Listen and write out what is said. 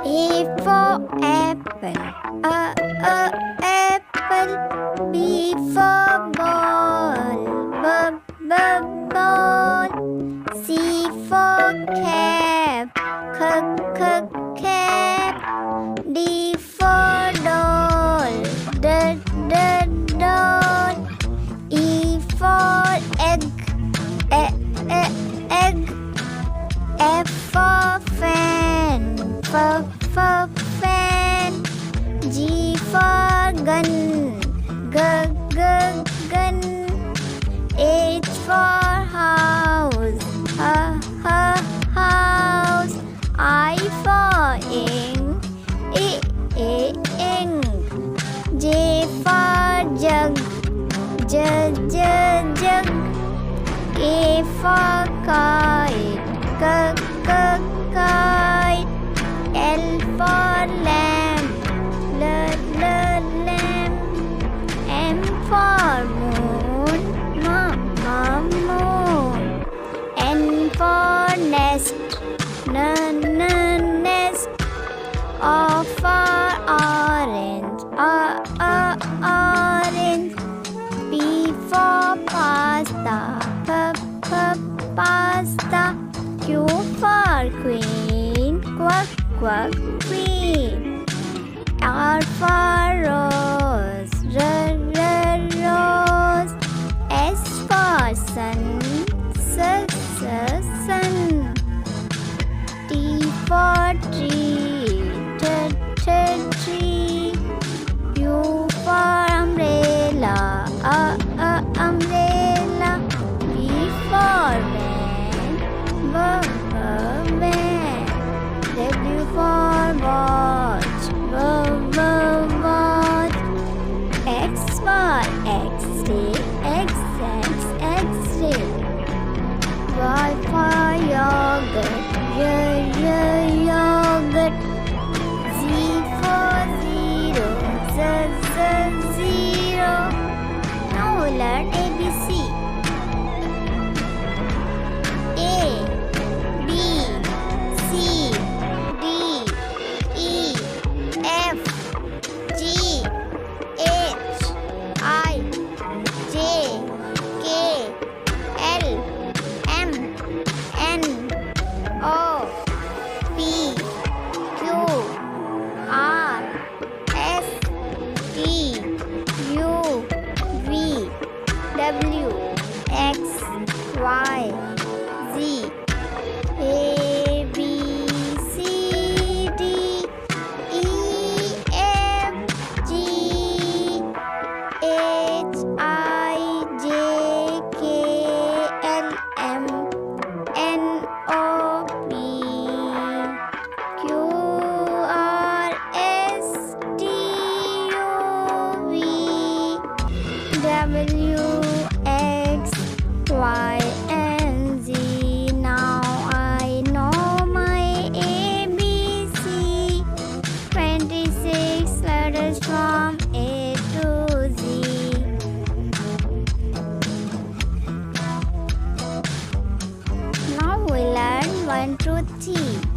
A for apple, apple. B for ball, ball. C for cap, cap. D for doll, doll. E for egg, egg. F for fan, fan. G for gun, gun. H for house, house. I for ink, ink. J for jug, jug. K for kite, kite. L for lamp, lamp. M for moon, moon. N for nest, nest. O for orange, orange. P for pasta, pasta. Q for queen, queen. R for rose, rose. S for sun, sun. T for tree, tree. U for umbrella, umbrella. V for van, W for watch, watch. X for X-ray, X-ray. Y for yogurt, yogurt. Z for zero, zero. Now we learn ABC. A, B, C, D, E, F, G, H, I, J, K, L, M, N, O, P, Q, R, S, T, U, V, W, X, Y, Z. A, B, C, D, E, F, G, H, I, J, K, L, M, N, O, P, Q, R, S, T, U, V, W, X, Y, and Z. Now I know my ABC. 26 letters from A to Z. Now we learn 1 to 3.